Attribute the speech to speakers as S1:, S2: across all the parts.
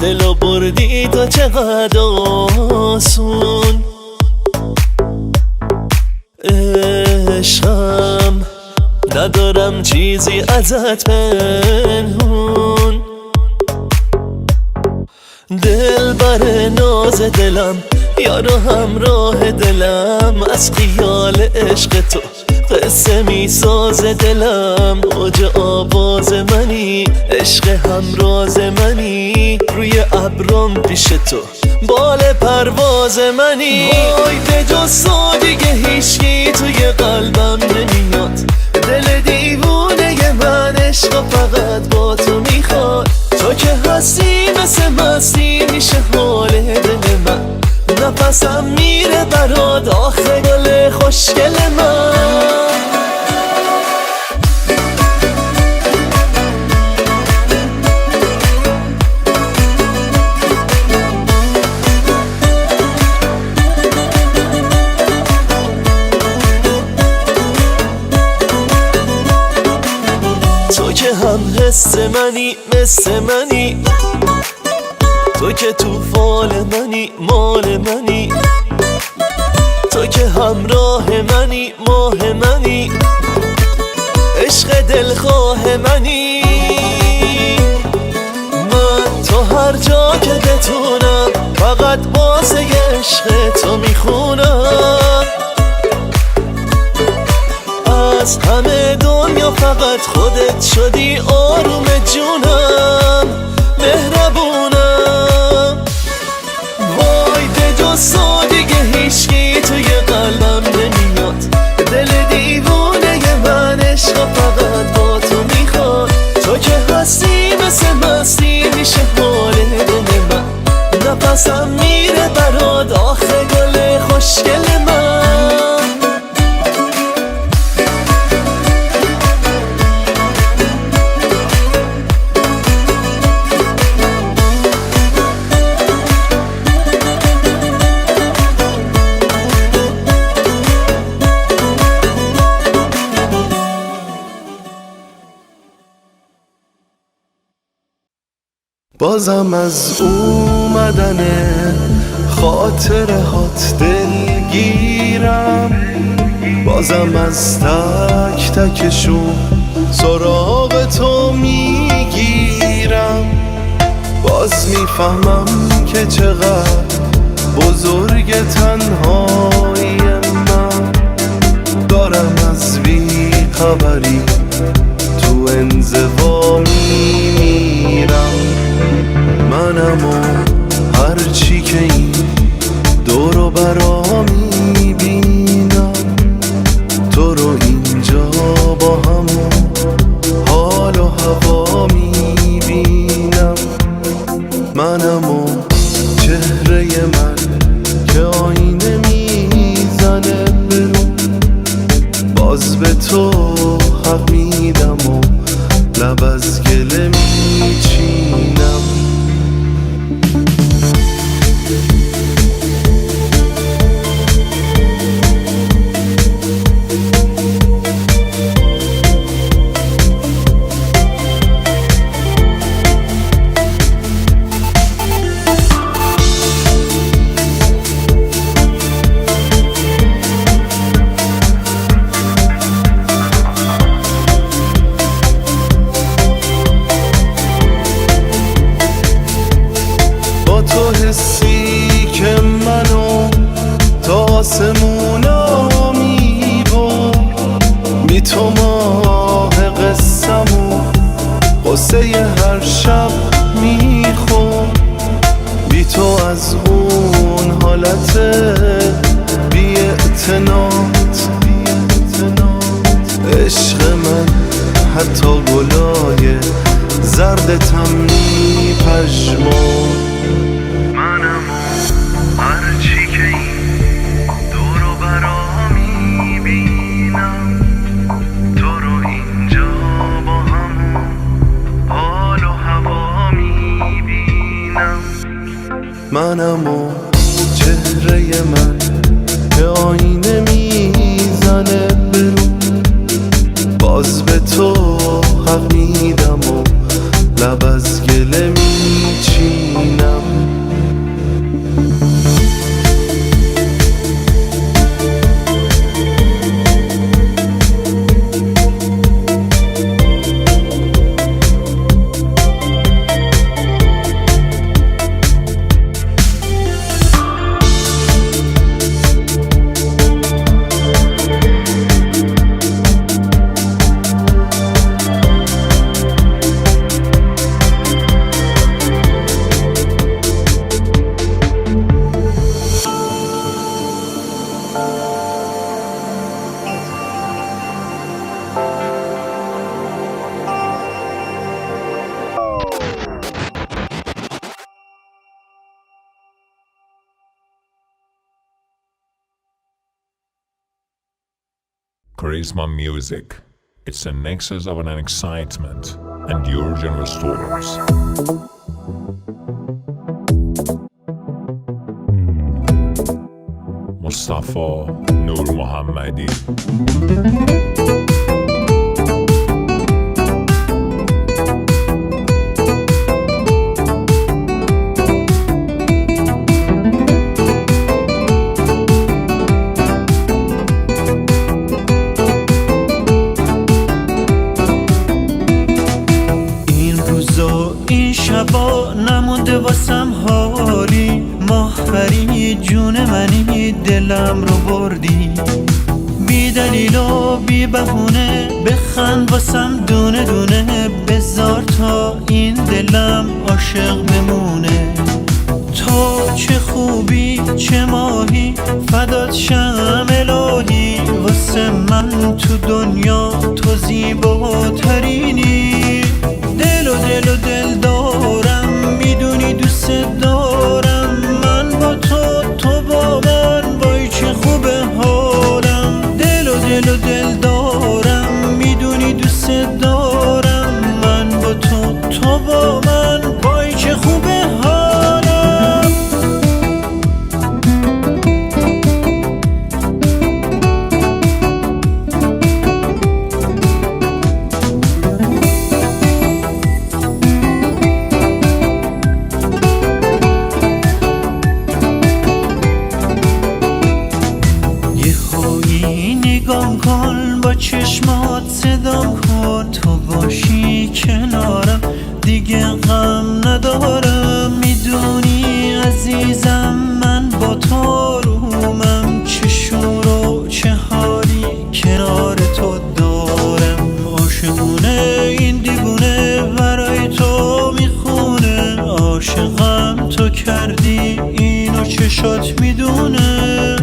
S1: دلو بردی تو چقدر آسون. عشقم ندارم چیزی ازت پنهون. دل بر ناز دلم یارو همراه دلم، از خیال عشق تو قصه می ساز دلم. اوج آواز منی، عشق همراز منی، روی ابرم پیش تو بال پرواز منی. وای به جز تو دیگه هیچکی توی قلبم نمیاد، دل دیوونه من عشق فقط با تو میخواد. تو که هستی مثل مستی میشه حال دل من، نفسم میره برات آخه گل خوشگل من. تو که هم حس منی مثل منی، تو که تو فال منی مال منی، تو که همراه منی ماه منی، عشق دلخواه منی. من تو هر جا که بتونم فقط واسه عشق تو میخونم. از همه دنیا فقط خودت شدی آروم جونم، مهربونم. وای به جز تو دیگه هیچکی توی قلبم نمیاد، دل دیوونه من عشق فقط با تو میخواد. تو که هستی مثل مستی میشه حال دل من، نفسم میره برات آخه گل خوشگل من.
S2: بازم از اومدن خاطرهات دلگیرم، بازم از تک تکشون سراغ تو میگیرم. باز میفهمم که چقدر بزرگ تنهایی من، دارم از بی خبری تو انزوا میمیرم. منم و هرچی که این دورو برا میبینم، تو رو اینجا با همون حال و هوا میبینم. منم و چهره من که آینه میزنه برو، باز به تو حق میدم و لب از گله میچینم. تو حسی که منو تا آسمونا میبرد، بی تو ماه قصه‌مو قصه هر شب میخورد. بی تو از اون حالت بی اعتنات عشق من حتی گلای زردتم میپژمرد.
S3: منم و هرچی که این دورو برا میبینم، تو رو اینجا با همون حال و هوا میبینم.
S2: منم و چهره من که آینه میزنه برو، باز به تو حق میدم و لب از گله میچینم.
S4: Charisma Music. It's a nexus of an excitement and your general storms. Mustafa Nur Mohammadi.
S5: این شبا نمونده واسم حالی، ماهوری جون منی دلم رو بردی، بی دلیل و بی بهونه بخند واسم دونه دونه، بذار تا این دلم عاشق بمونه. تو چه خوبی چه ماهی فدات شم الهی، واسه من تو دنیا تو زیباترینی. دل و دل دارم میدونی دوست دارم، من با تو با من، وای چه خوبه حالم. دل و دل دارم میدونی دوست دارم، من با تو با من، وای چه خوبه حالم. نگام کن با چشمات صدام کن، تو باشی کنارم دیگه غم ندارم. میدونی عزیزم من با تو رومم، چه شور و چه حالی کنار تو دارم. عاشقونه این دیوونه برای تو میخونه، عاشقم تو کردی اینو چشات میدونه.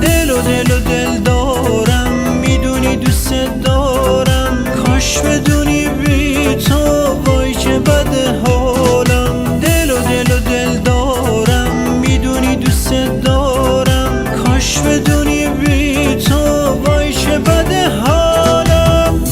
S5: دل و دل دارم میدونی دوست دارم، کاش بدونی بی تو وای چه بده حالم. دل و دل دارم میدونی دوست دارم، کاش بدونی بی تو وای چه بده حالم.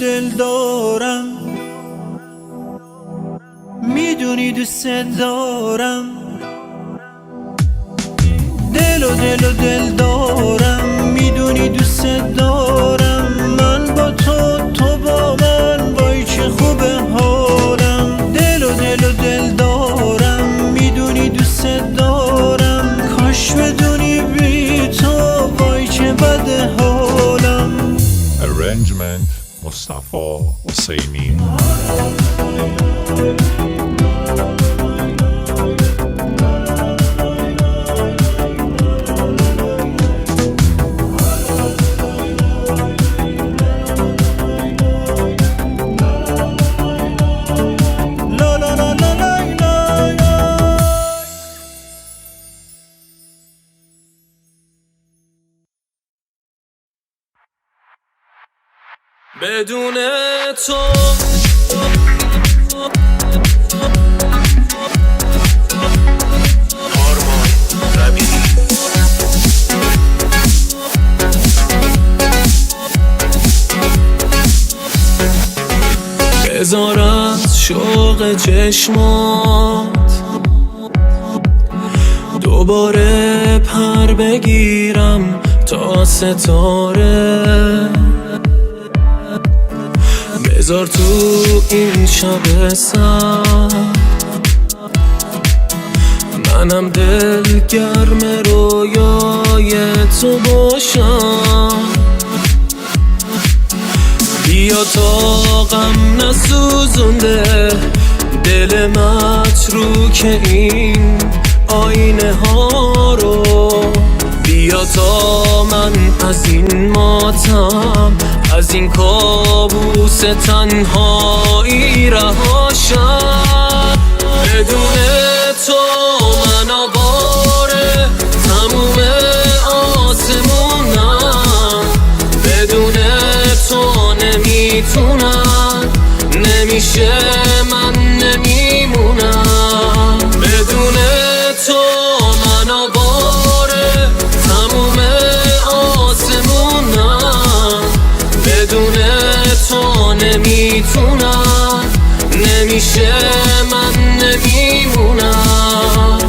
S5: دل دارم میدونی دوست دارم. دل و دل دارم میدونی دوست دارم، من با تو با من، وای چه خوبه حالم. دل و دل دارم میدونی دوست دارم، کاش بدونی بی تو وای چه بده حالم.
S4: Arrangement Mustafa Husseini.
S1: بدون تو بذار از شوق چشمات دوباره پر بگیرم تا ستاره. بذار تو این شب سرد منم دل گرم رویای تو باشم. بیا تا غم نسوزونده دل متروک این آینه ها رو، بیا تا من از این ماتم، از این کابوس تنهایی رهاشم. بدون تو من آواره تموم آسمونم، بدون تو نمیتونم، نمیشه من نمیمونم. بدون تو من آواره تموم آسمونم، بدون تو نمیتونم، نمیشه من نمیمونم.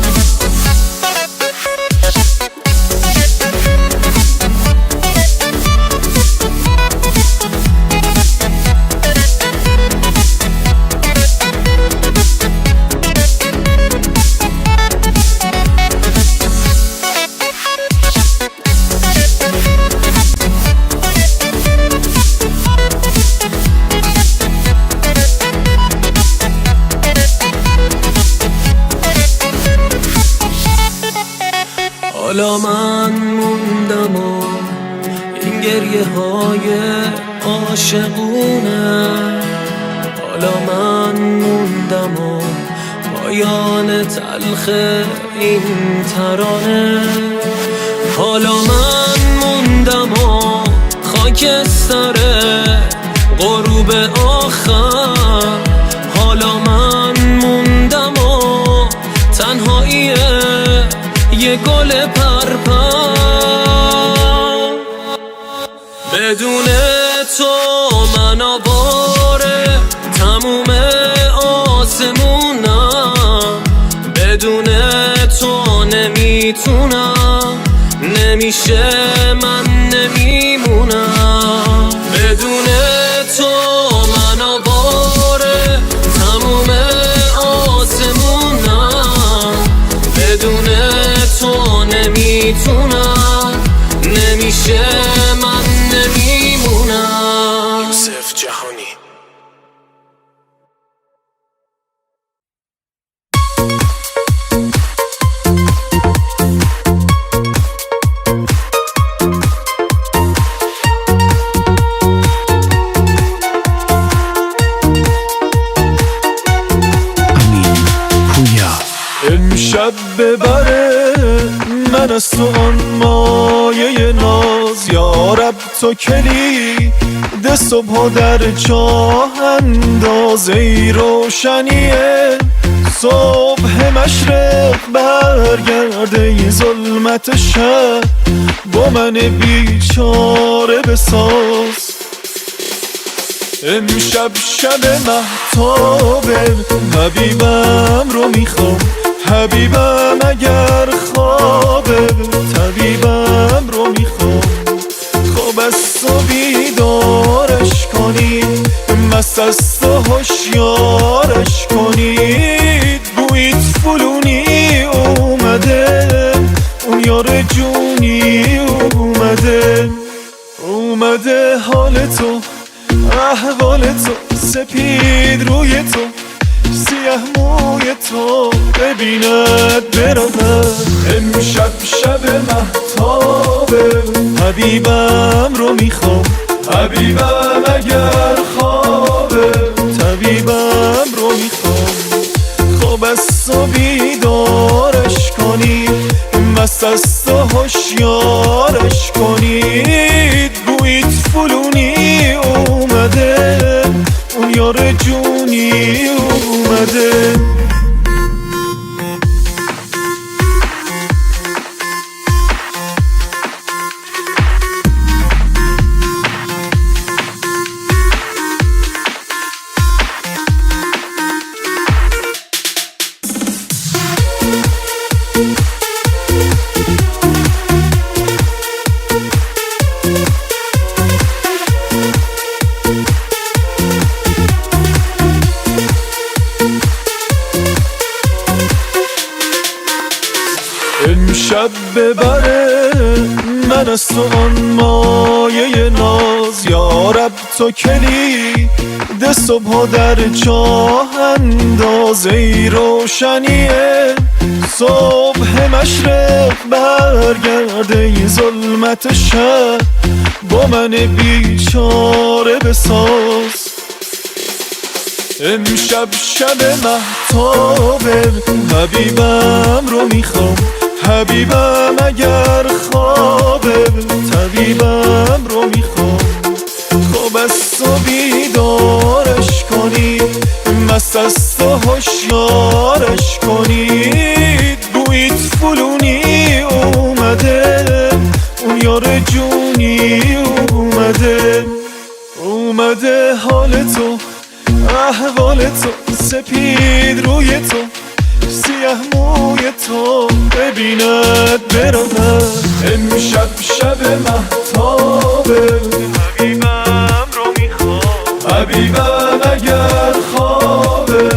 S1: حالا من موندم و این گریه های عاشقونه، حالا من موندم و پایان تلخ این ترانه، حالا من موندم و خاکستر غروب آخر، حالا من موندم و تنهایی یه گل پرپر. بدون تو من آواره تموم آسمونم، بدون تو نمیتونم، نمیشه من نمیمونم. بدون تو من آواره تموم آسمونم، بدون تو نمیتونم، نمیشه من نمیمونم.
S2: یوسف جهانی.
S6: امشب ببره من از تو آن مایه ناز، یارب تو کلید صبح در چاه انداز. ای روشنیه صبح مشرق برگرده، ای ظلمت شب با من بیچاره بساز. امشب شب مهتابه حبیبم رو میخوام، حبیبم اگر خوابه طبیبم رو میخوام. خواب از تو بیدارش کنید، مست از تو هوشیارش کنید. بویت فلونی اومده، اون یار جونی اومده، اومده حال تو احوال تو، سپید روی تو سیاه موی تو ببیند برود. امشب شب مهتابه حبیبم رو میخوام، حبیبم اگر خوابه طبیبم رو میخوام. خواب از تو بیدارش کنید، مست از تو هوشیارش کنید. بویت فلونی اومده، اون یار جونی اومده. امشب ببره من از تو آن مایه ناز، یارب تو کلید صبح در چاه انداز. ای روشنیه صبح مشرق برگرده ای ظلمت شب با من بیچاره بساز امشب شب مهتابه حبیبم رو میخوام حبیبم اگر خوابه طبیبم رو میخوام خواب است و بیدارش کنید مست است و هوشیارش کنید بویت فلونی اومده اون یار جونی اومده حال تو احوال تو سپید روی تو سیاه موی تو ببیند برود امشب شب مهتابه حبیبم رو میخوام حبیبم اگر خوابه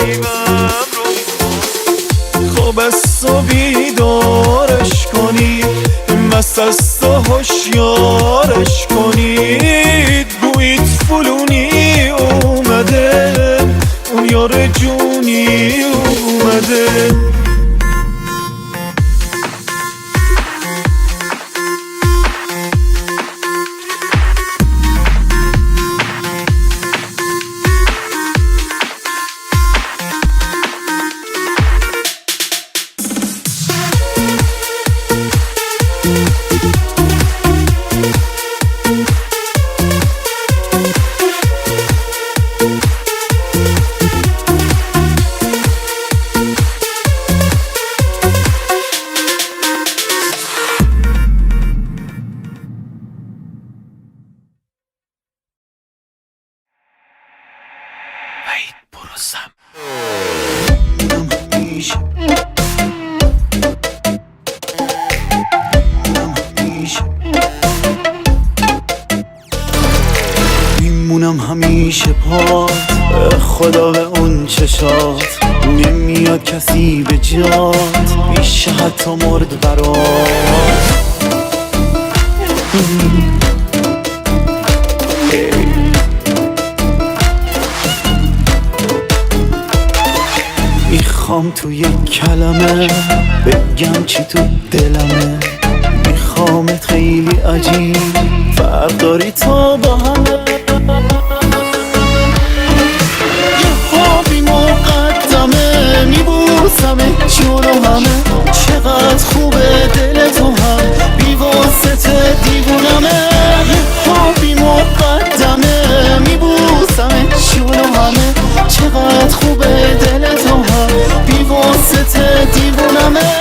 S6: حبیبم رو میخوام خواب است و بیدارش کنید مست است و هوشیارش کنید بویت فلونی اومده اون یار جونی اومده
S7: میمونم همیشه پات خدا به اون چشات نمیاد کسی به جات میشه حتی مرد برات میخوام تو یک کلمه بگم چی تو دلمه میخوامت خیلی عجیب فرق داری تا با همه یه خوابی مقدمه میبوسمه جلو همه چقدر خوبه دل تو هم بیواسطه دیوونمه یه خوابی مقدمه میبوسمه جلو همه چقدر خوبه دل تو هم بیواسطه دیوونمه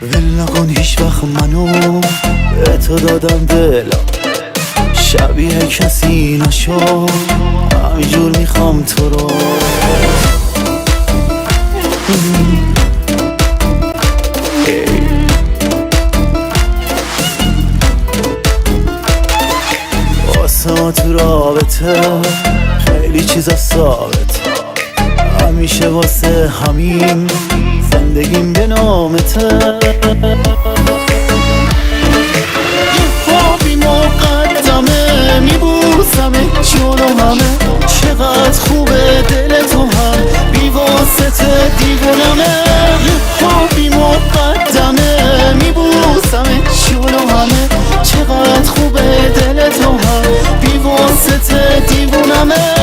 S7: ول نکن هیچ وقت منو به تو دادم دلم شبیه کسی نشو همینجور میخوام تو رو واسه ما تو رابطه خیلی چیزا ثابت همیشه واسه همین زندگیم به نامته یه خوابی مقدمه میبوسمه جلو همه چقدر خوبه دل تو هم بیواسطه دیوونمه یه خوابی مقدمه میبوسمه جلو همه چقدر خوبه دل تو هم بیواسطه دیوونمه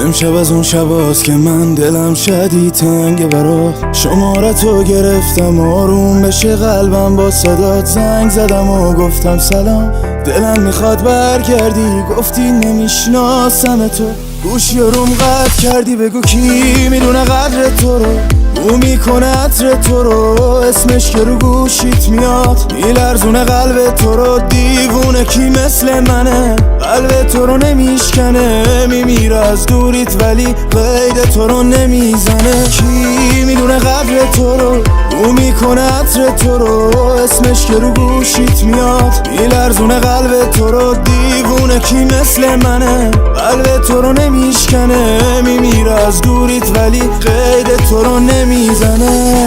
S6: امشب از اون شباست که من دلم شدید تنگ برات. شماره تو گرفتم آروم بشه قلبم، با صدات زنگ زدم و گفتم سلام. دلم میخواد برگردی، گفتی نمیشناسم تو. گوشی روم قطع کردی، بگو کی میدونه قدر تو رو. بو میکنه عطر تو رو، اسمش که رو گوشیت میاد میلرزونه قلب تو رو. دیوونه کی مثل منه قلب تو رو نمیشکنه، میمیره از دوریت ولی قید تو رو نمیزنه. کی میدونه قدر تو رو، بو میکنه عطر تو رو، اسمش که رو گوشیت میاد میلرزونه قلب تو رو. دیوونه کی مثل منه قلب تو رو نمیشکنه، میمیره از دوریت ولی قید تو رو نمیزنه.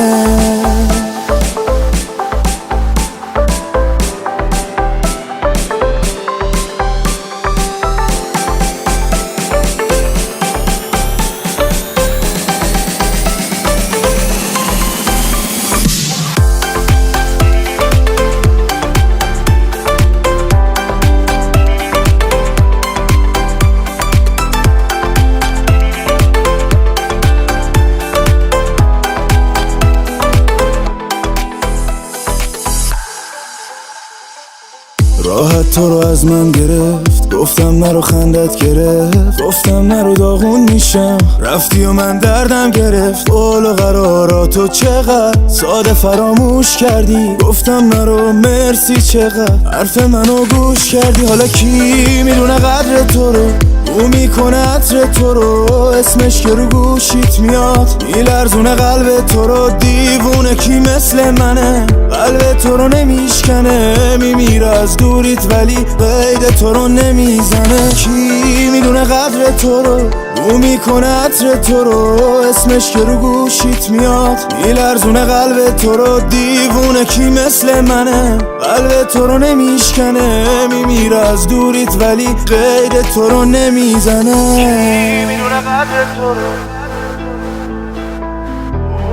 S6: راحت تو رو از من گرفت، گفتم نرو خندت گرفت، گفتم نرو داغون میشم، رفتی و من دردم گرفت. قول و قراراتو چقدر ساده فراموش کردی، گفتم نرو مرسی چقدر حرف منو گوش کردی. حالا کی میدونه قدر تو رو، او میکنه عطر تو رو، اسمش که رو گوشیت میاد میلرزونه قلب تو رو. دیوونه کی مثل منه قلب تو رو نمیشکنه، میمیره از دوریت ولی قید تو رو نمیزنه. کی میدونه قدر تو رو، او میکنه عطر تو رو، اسمش که رو گوشیت میاد میلرزونه قلب تو رو. دیوونه کی مثل منه قلب تو رو نمیشکنه، میمیره از دوریت ولی قید تو رو نمیزنه. کی میدونه قدر تو رو،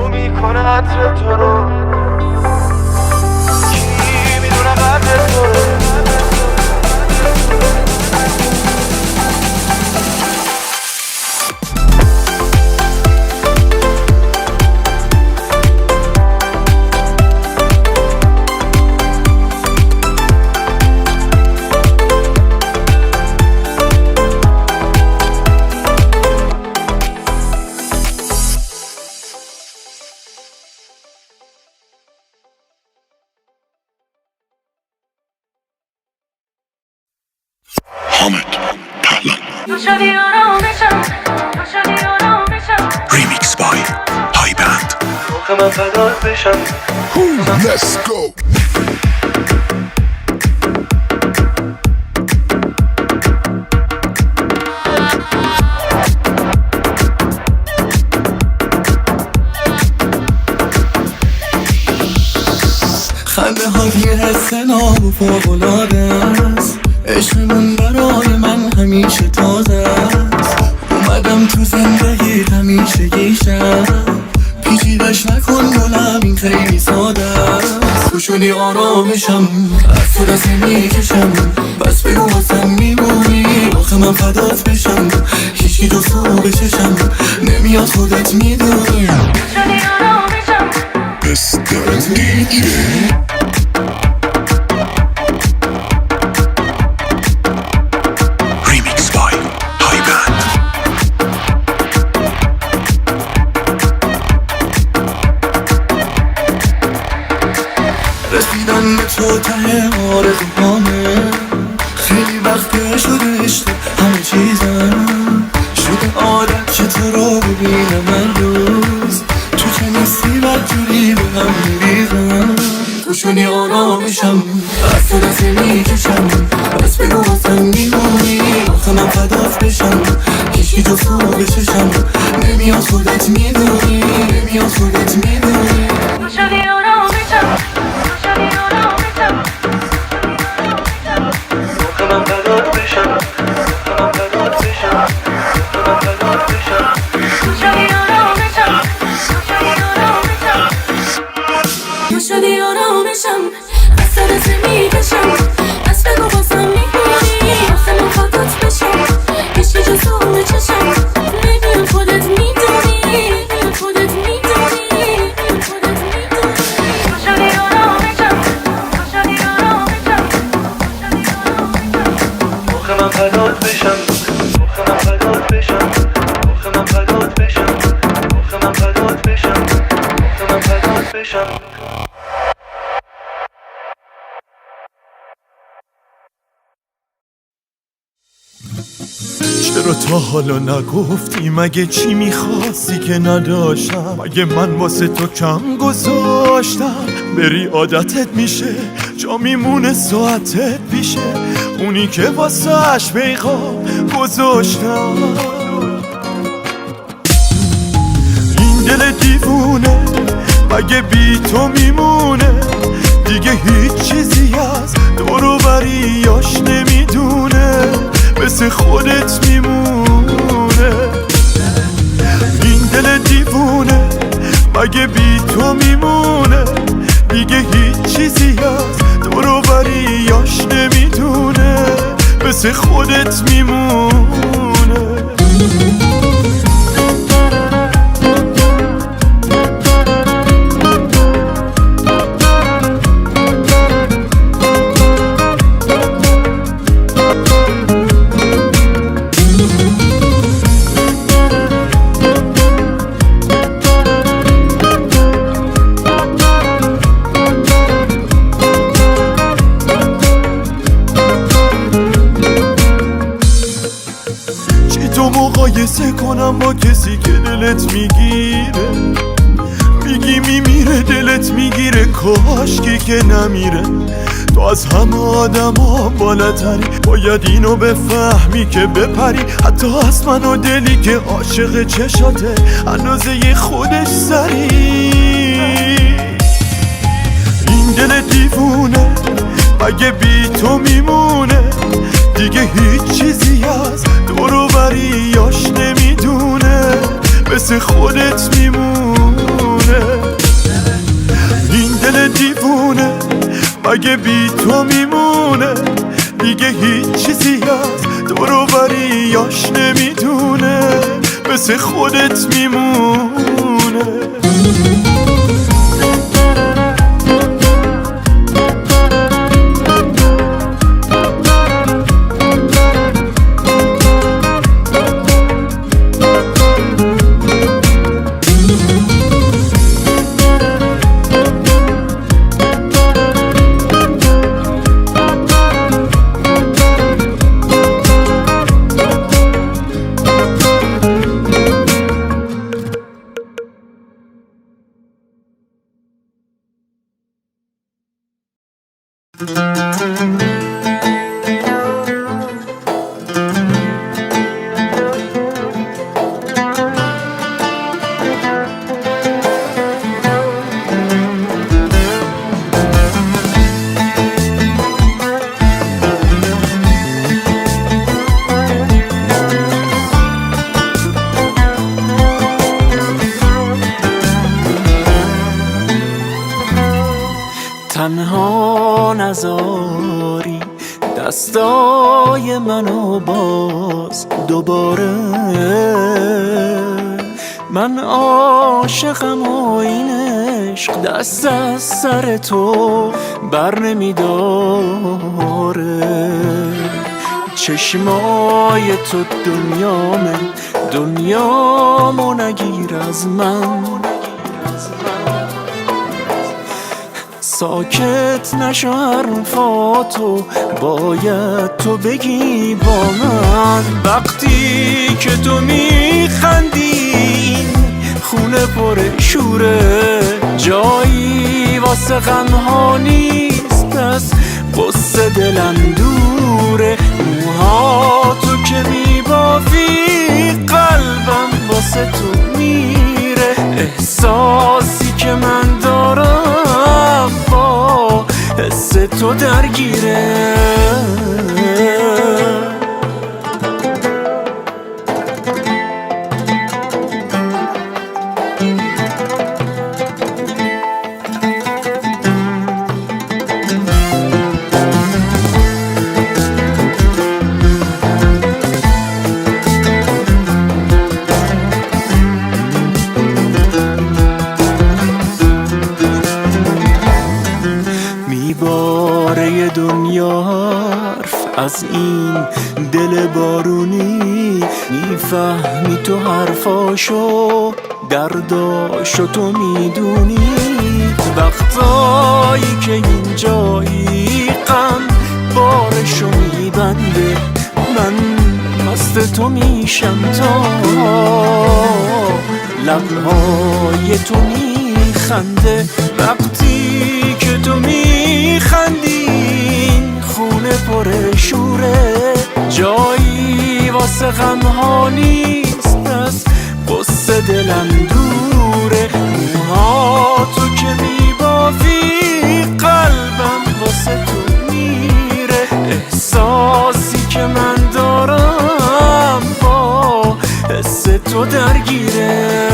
S6: او میکنه عطر تو رو. کی میدونه قدر تو رو.
S8: Remix by High Band. Let's go.
S6: خنده ها یه حس ناب و فوق‌العاده است، عشقمون برای من همیشه تازه است. اومدم تو زندگی همیشه گیشم، پیچیدش نکن گلم این خیلی ساده است. تو شدی آرامشم، از تو دست میکشم، بس بگو واسم میمونی، آخه من فدات بشم. هیچکی جز تو بچشم نمیاد خودت میدونی.
S9: شدی آرامشم،
S8: Mr. DJ. Remix by High Band.
S6: رسیدن به تو ته آرزوهامه، خیلی وقت شده عشق همه چیزم، شده عادت که تو رو ببینم هر روز، تو که نیستی بدجوری به هم میریزم. تو شدی آرامشم، از تو دست میکشم، بس بگو واسم میمونی، آخه من فدات بشم. هیچکی جز تو بچشم نمیاد خودت میدونی، نمیاد خودت میدونی.
S9: تو شدی آرامشم، تو شدی آرامشم،
S6: آخه من فدات بشم، من فدات بشم، من فدات بشم.
S9: تو شدی آرامشم، تو شدی آرامشم، تو شدی آرامشم، از تو دست میکشم، بس بگو واسم میمونی، آخه من فدات بشم. هیچکی جز تو بچشم
S2: بشم. چرا تا حالا نگفتی؟ مگه چی میخواستی که نداشتم؟ مگه من واسه تو کم گذاشتم؟ بری عادتت میشه، جا میمونه ساعتت پیشه، اونی که واسه اش پیغام گذاشتم. این دل دیوونه مگه بی تو میمونه؟ دیگه هیچ چیزی از دور و بریاش نمیدونه، مثل خودت میمونه. این دل دیوونه مگه بی تو میمونه؟ دیگه هیچ چیزی از دور و بریاش نمیدونه، مثل خودت میمونه. مقایسه کنم با کسی که دلت میگیره، میگی میمیره دلت میگیره، کاشکی که نمیره. تو از همه آدم ها بالاتری، باید اینو بفهمی که بپری، حتی از من و دلی که عاشق چشاته اندازه خودش سری. این دل دیوونه مگه بی تو میمونه؟ دیگه هیچ چیزی از دور و بریاش نمیدونه، مثل خودت میمونه. این دل دیوونه مگه بی تو میمونه؟ دیگه هیچ چیزی از دور و بریاش نمیدونه، مثل خودت میمونه.
S1: تنها نذاری دستای منو باز دوباره، من عاشقم و این عشق دست از سر تو بر نمیداره. چشمای تو دنیامو نگیر از من، ساکت نشو حرفاتو باید تو بگی با من. وقتی که تو میخندی خونه پر شوره، جایی واسه غمها نیست، از قصه دلم دوره. موها تو که میبافی قلبم واسه تو میره، احساسی که من دارم با حس تو درگیره. میباره دنیا حرف از این دل بارونی، میفهمی تو حرفاشو درداشو تو میدونی.
S2: وقتایی که اینجایی غم بارشو میبنده من مست تو میشم تا لبهای تو میخنده وقتی که تو میخندی خونه پر شوره جایی واسه غمها نیست از قصه دلم دوره موها تو که میبافی قلبم واسه تو میره احساسی که من دارم با حس تو درگیره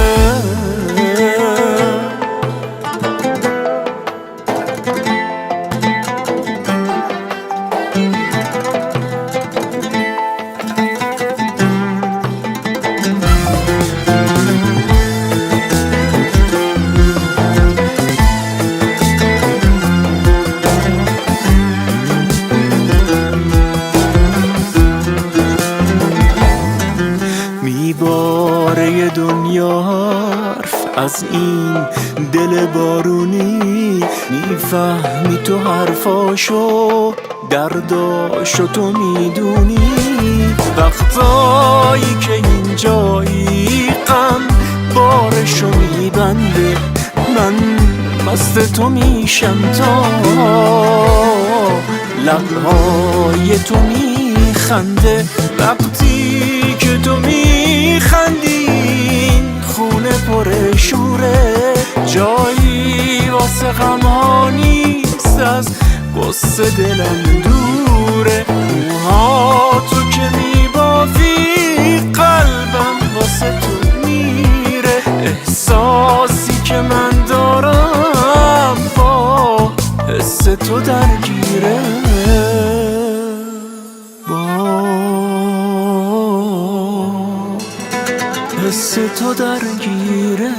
S2: میباره دنیا حرف از این دل بارونی میفهمی تو حرفاشو درداشو تو میدونی وقتایی که اینجایی غم بارشو میبنده من مست تو میشم تا لبهای تو میخنده وقتی که تو میخندی خونه پر شوره جایی واسه غمها نیست از قصه دلم دوره موها تو که میبافی قلبم واسه تو میره احساسی که من دارم با حس تو درگیره حس تو درگیره